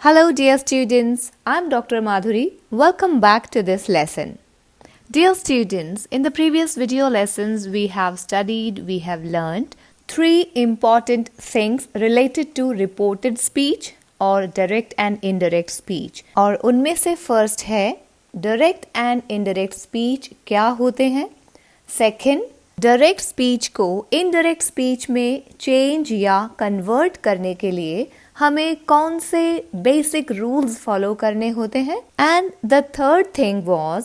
Hello dear students, I'm Dr. Madhuri. Welcome back to this lesson. Dear students, in the previous video lessons we have learned three important things related to reported speech और direct and indirect speech. और उनमें से first है direct and indirect speech क्या होते हैं. Second, direct speech को indirect speech में चेंज या कन्वर्ट करने के लिए हमें कौन से बेसिक रूल्स फॉलो करने होते हैं. And the third thing was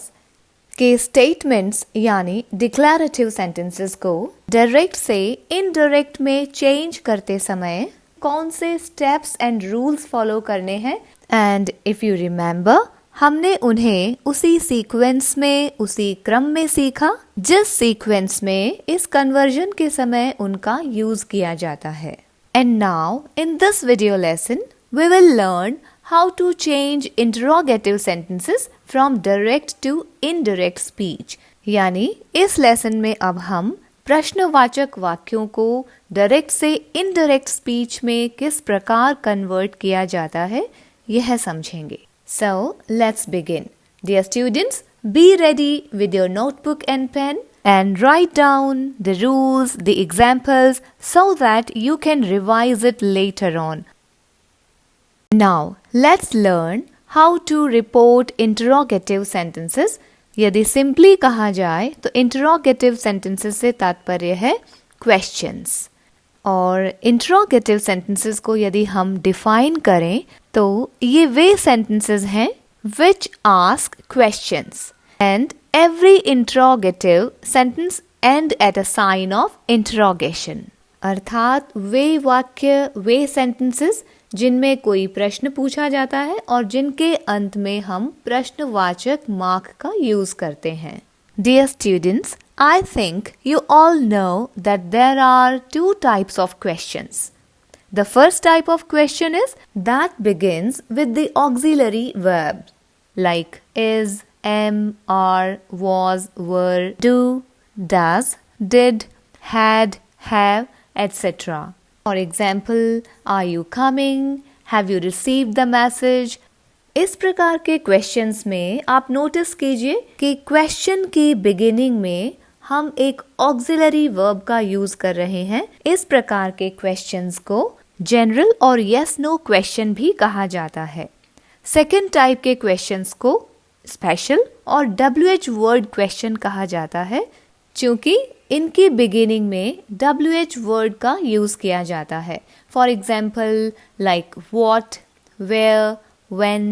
कि स्टेटमेंट्स यानी डिक्लेरेटिव सेंटेंसेस को डायरेक्ट से इनडायरेक्ट में चेंज करते समय कौन से स्टेप्स एंड रूल्स फॉलो करने हैं. एंड इफ यू रिमेंबर, हमने उन्हें उसी सीक्वेंस में उसी क्रम में सीखा जिस सीक्वेंस में इस कन्वर्जन के समय उनका यूज किया जाता है. And now in this video lesson we will learn how to change interrogative sentences from direct to indirect speech. यानी इस लेसन में अब हम प्रश्नवाचक वाक्यों को डायरेक्ट से इनडायरेक्ट स्पीच में किस प्रकार कन्वर्ट किया जाता है यह समझेंगे. So, let's begin. Dear students, be ready with your notebook and pen and write down the rules, the examples so that you can revise it later on. Now, let's learn how to report interrogative sentences. यदि simply कहा जाए तो interrogative sentences से तात्पर्य है questions. और interrogative sentences को यदि हम डिफाइन करें तो ये वे सेंटेंसेस हैं which ask questions and every interrogative sentence end at a sign of interrogation. अर्थात वे वाक्य, वे सेंटेंसेस जिनमें कोई प्रश्न पूछा जाता है और जिनके अंत में हम प्रश्नवाचक मार्क का यूज करते हैं. Dear students, I think you all know that there are two types of questions. The first type of question is that begins with the auxiliary verb like is, am, are, was, were, do, does, did, had, have, etc. For example, are you coming? Have you received the message? इस प्रकार के questions में आप notice कीजिए कि question की beginning में हम एक ऑक्सिलरी वर्ब का यूज कर रहे हैं. इस प्रकार के क्वेश्चंस को जनरल और यस नो क्वेश्चन भी कहा जाता है. सेकेंड टाइप के क्वेश्चंस को स्पेशल और WH वर्ड क्वेश्चन कहा जाता है क्योंकि इनकी बिगिनिंग में WH वर्ड का यूज किया जाता है. For example like what, where, when,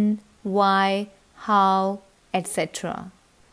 why, how, etc.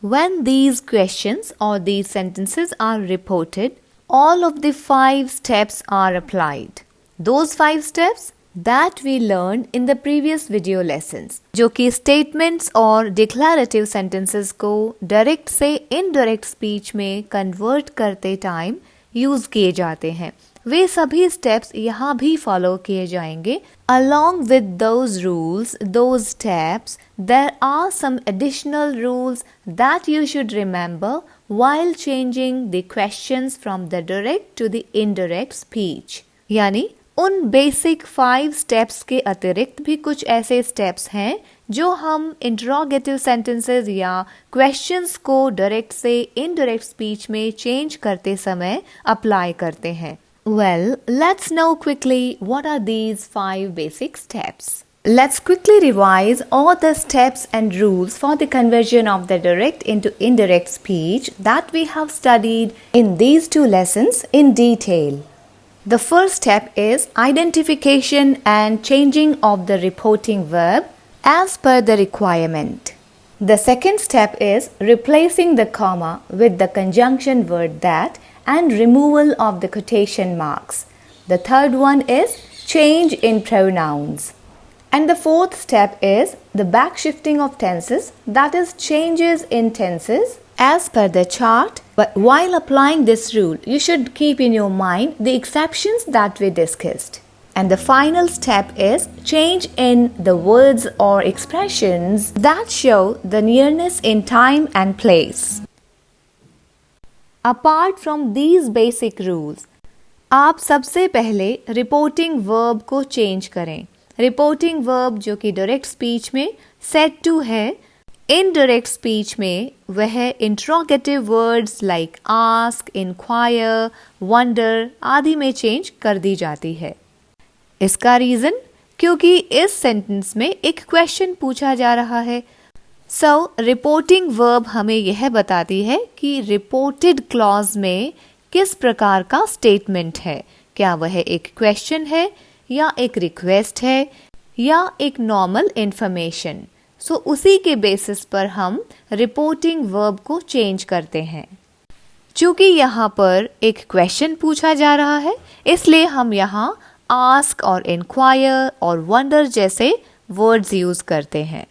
When these questions or these sentences are reported, all of the 5 steps are applied. Those 5 steps that we learned in the previous video lessons, जो कि statements और declarative sentences को direct से indirect speech में convert करते time use किए जाते हैं, वे सभी स्टेप्स यहाँ भी फॉलो किए जाएंगे. Along with those rules, those steps, there are some additional rules that you should remember while changing the questions from the direct to the indirect speech. यानी उन बेसिक 5 स्टेप्स के अतिरिक्त भी कुछ ऐसे स्टेप्स हैं जो हम इंटरोगेटिव सेंटेंसेस या क्वेश्चंस को डायरेक्ट से इनडायरेक्ट स्पीच में चेंज करते समय अप्लाई करते हैं. Well, let's know quickly what are these 5 basic steps. Let's quickly revise all the steps and rules for the conversion of the direct into indirect speech that we have studied in these 2 lessons in detail. The first step is identification and changing of the reporting verb as per the requirement. The second step is replacing the comma with the conjunction word that and removal of the quotation marks. The third one is change in pronouns. And the fourth step is the backshifting of tenses, that is changes in tenses as per the chart. But while applying this rule, you should keep in your mind the exceptions that we discussed. And the final step is change in the words or expressions that show the nearness in time and place. Apart from these basic rules, आप सबसे पहले reporting verb को change करें. Reporting verb जो कि direct speech में said to है, indirect speech में वह interrogative words like ask, inquire, wonder आदि में चेंज कर दी जाती है। इसका रीजन क्योंकि इस सेंटेंस में एक क्वेश्चन पूछा जा रहा है। रिपोर्टिंग वर्ब हमें यह बताती है कि रिपोर्टेड क्लॉज में किस प्रकार का स्टेटमेंट है, क्या वह एक क्वेश्चन है या एक रिक्वेस्ट है या एक नॉर्मल इंफॉर्मेशन। उसी के बेसिस पर हम रिपोर्टिंग वर्ब को चेंज करते हैं। चूंकि यहाँ पर एक क्वेश्चन पूछा जा रहा है, इसलिए हम यहाँ आस्क और इंक्वायर और वंडर जैसे वर्ड्स यूज करते हैं।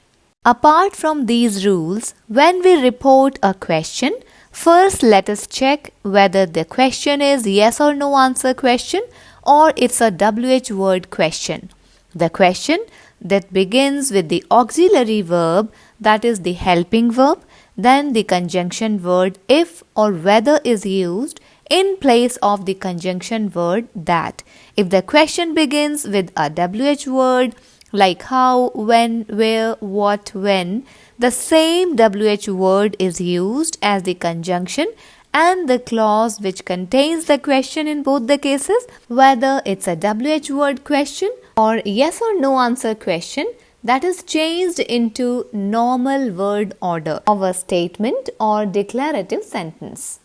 Apart from these rules, when we report a question, first let us check whether the question is yes or no answer question or it's a WH word question. The question that begins with the auxiliary verb, that is the helping verb, then the conjunction word if or whether is used in place of the conjunction word that. If the question begins with a WH word like how, when, where, what, when, the same WH word is used as the conjunction and the clause which contains the question in both the cases, whether it's a WH word question or yes or no answer question, that is changed into normal word order of a statement or declarative sentence.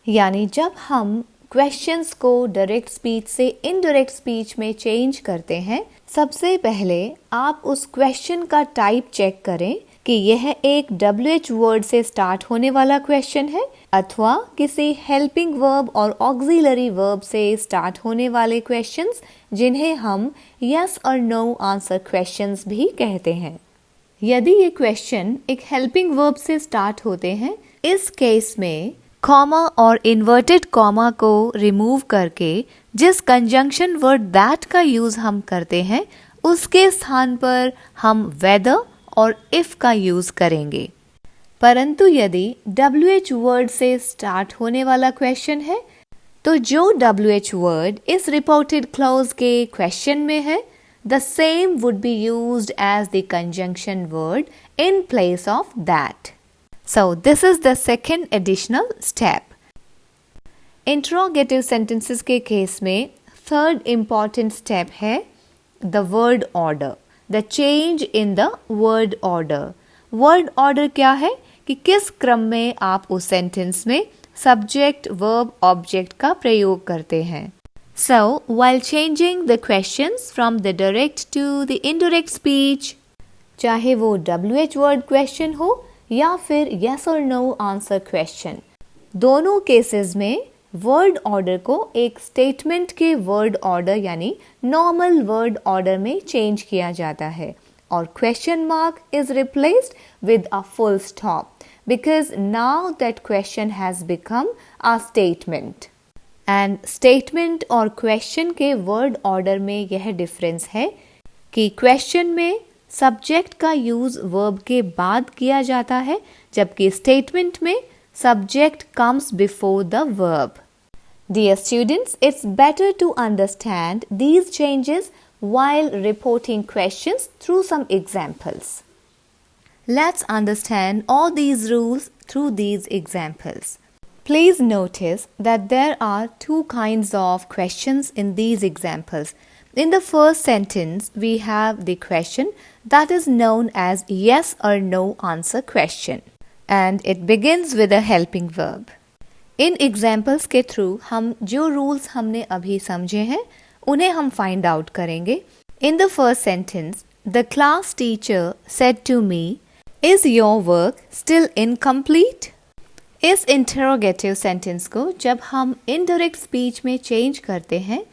यानी जब हम questions को direct speech से indirect speech में change करते हैं, सबसे पहले आप उस क्वेश्चन का टाइप चेक करें कि यह एक WH वर्ड से स्टार्ट होने वाला क्वेश्चन है अथवा किसी हेल्पिंग वर्ब और ऑक्सिलरी वर्ब से स्टार्ट होने वाले क्वेश्चंस, जिन्हें हम यस और नो आंसर क्वेश्चंस भी कहते हैं। यदि ये क्वेश्चन एक हेल्पिंग वर्ब से स्टार्ट होते हैं, इस केस में कॉमा और इन्वर्टेड कॉमा को रिमूव करके जिस कंजंक्शन वर्ड दैट का यूज हम करते हैं, उसके स्थान पर हम वेदर और इफ का यूज करेंगे। परंतु यदि WH वर्ड से स्टार्ट होने वाला क्वेश्चन है, तो जो WH वर्ड इस रिपोर्टेड क्लॉज के क्वेश्चन में है, the same would be used as the conjunction word in place of that. So this is the second additional step. Interrogative sentences के केस में third important step है the word order, the change in the word order. Word order क्या है कि किस क्रम में आप उस सेंटेंस में सब्जेक्ट, वर्ब, ऑब्जेक्ट का प्रयोग करते हैं। So while changing the questions from the direct to the indirect speech, चाहे वो WH word question हो या फिर yes or no answer question, दोनों केसेस में वर्ड ऑर्डर को एक स्टेटमेंट के वर्ड ऑर्डर यानी नॉर्मल वर्ड ऑर्डर में चेंज किया जाता है और question mark is replaced with a full stop because now that question has become a statement. And statement और क्वेश्चन के वर्ड ऑर्डर में यह डिफरेंस है कि क्वेश्चन में सब्जेक्ट का यूज वर्ब के बाद किया जाता है, जबकि स्टेटमेंट में subject comes before the verb. Dear students, it's better to understand these changes while reporting questions through some examples. Let's understand all these rules through these examples. Please notice that there are two kinds of questions in these examples. In the first sentence, we have the question that is known as yes or no answer question. And it begins with a helping verb. In examples के through हम जो rules हमने अभी समझे हैं उन्हें हम find out करेंगे। In the first sentence, the class teacher said to me, is your work still incomplete? इस इंटरोगेटिव सेंटेंस को जब हम इनडायरेक्ट स्पीच में चेंज करते हैं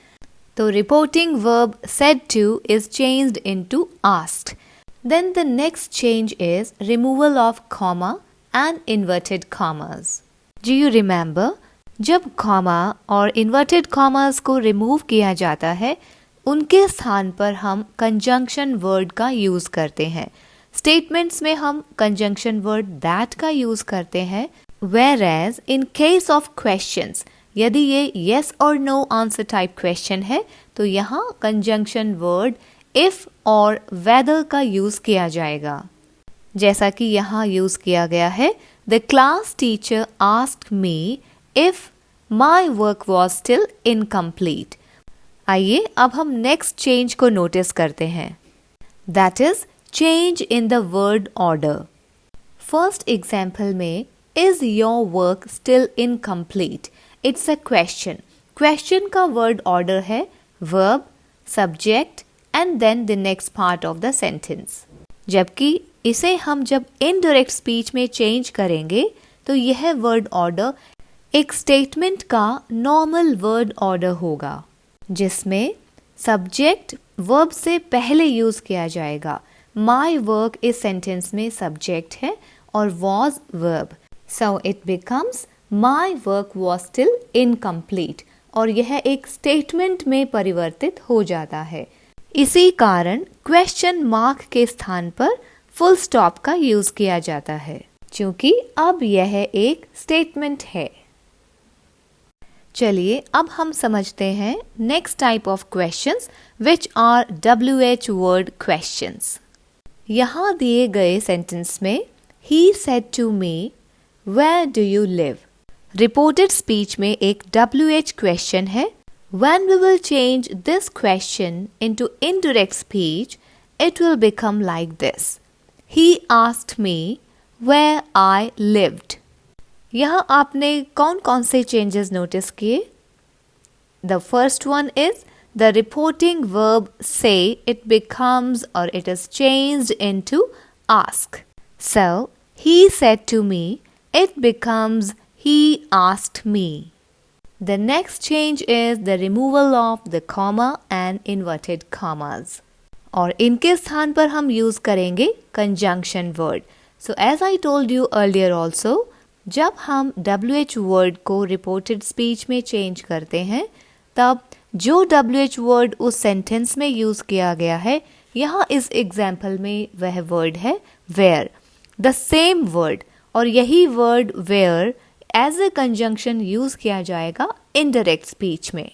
तो reporting verb said two is changed into asked. Then the next change is removal of comma and inverted commas. Do you remember? जब comma और inverted commas को remove किया जाता है, उनके स्थान पर हम conjunction word का use करते हैं. Statements में हम conjunction word that का use करते हैं, whereas in case of questions, यदि ये yes or no answer type question है, तो यहाँ conjunction word if और whether का यूज़ किया जाएगा। जैसा कि यहाँ यूज़ किया गया है, The class teacher asked me if my work was still incomplete. आइए अब हम नेक्स्ट चेंज को नोटिस करते हैं। That is change in the word order. First example में Is your work still incomplete? It's a question. Question का word order है verb, subject and then the next part of the sentence. जबकि इसे हम जब indirect speech में change करेंगे तो यह वर्ड ऑर्डर एक स्टेटमेंट का नॉर्मल वर्ड ऑर्डर होगा, जिसमें सब्जेक्ट वर्ब से पहले यूज किया जाएगा। माई वर्क इस सेंटेंस में सब्जेक्ट है और was verb, so it becomes my work was still incomplete और यह एक स्टेटमेंट में परिवर्तित हो जाता है। इसी कारण क्वेश्चन मार्क के स्थान पर फुल स्टॉप का यूज किया जाता है, क्योंकि अब यह एक स्टेटमेंट है। चलिए अब हम समझते हैं next type of questions which are WH word questions. यहाँ दिए गए सेंटेंस में He said to me, Where do you live? Reported speech में एक WH क्वेश्चन है। When we will change this question into indirect speech, it will become like this. He asked me where I lived. यहाँ आपने कौन कौन से changes notice किए? The first one is the reporting verb say it becomes or it is changed into ask. So, he said to me, it becomes he asked me. The next change is the removal of the comma and inverted commas. और इनके स्थान पर हम use करेंगे conjunction word. So as I told you earlier also, जब हम WH word को reported speech में चेंज करते हैं तब जो WH वर्ड उस सेंटेंस में यूज किया गया है, यहाँ इस एग्जाम्पल में वह वर्ड है वेयर, द सेम वर्ड, और यही word where as a conjunction use किया जाएगा इनडायरेक्ट स्पीच में।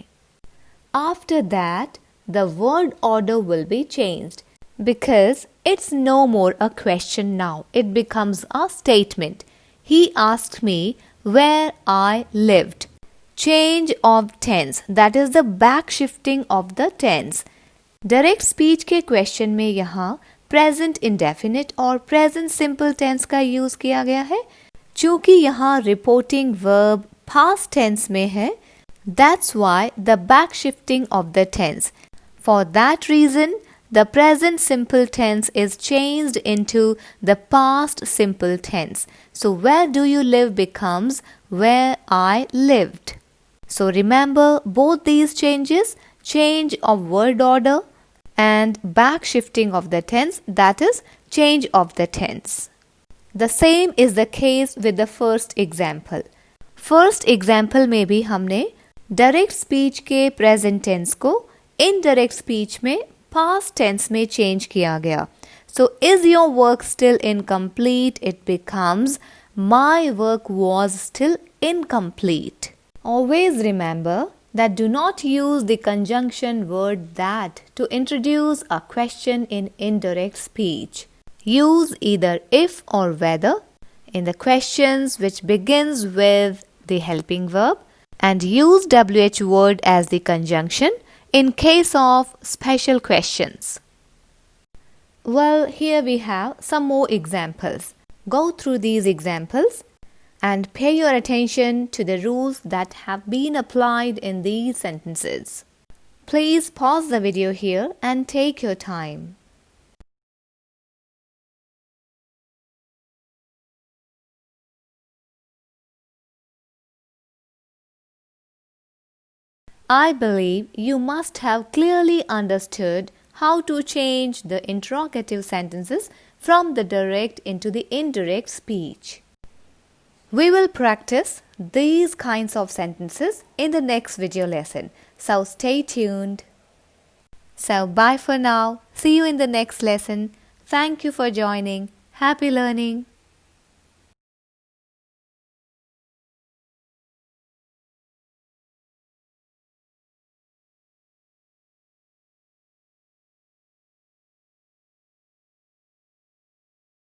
After that the word order will be changed because it's no more a question now. It becomes a statement. He asked me where I lived. Change of tense, that is the back shifting of the tense. Direct speech के question में यहाँ present indefinite और present simple tense का use किया गया है। चूँकि यहाँ reporting verb past tense में है, that's why the back shifting of the tense. For that reason, the present simple tense is changed into the past simple tense. So, where do you live becomes where I lived. So, remember both these changes, change of word order and back shifting of the tense, that is change of the tense. The same is the case with the first example. First example में भी हमने direct speech के present tense को indirect speech में past tense में change किया गया। So is your work still incomplete, it becomes my work was still incomplete. Always remember that do not use the conjunction word that to introduce a question in indirect speech. Use either if or whether in the questions which begins with the helping verb and use WH word as the conjunction in case of special questions. Well, here we have some more examples. Go through these examples and pay your attention to the rules that have been applied in these sentences. Please pause the video here and take your time. I believe you must have clearly understood how to change the interrogative sentences from the direct into the indirect speech. We will practice these kinds of sentences in the next video lesson, so stay tuned. So bye for now. See you in the next lesson. Thank you for joining. Happy learning.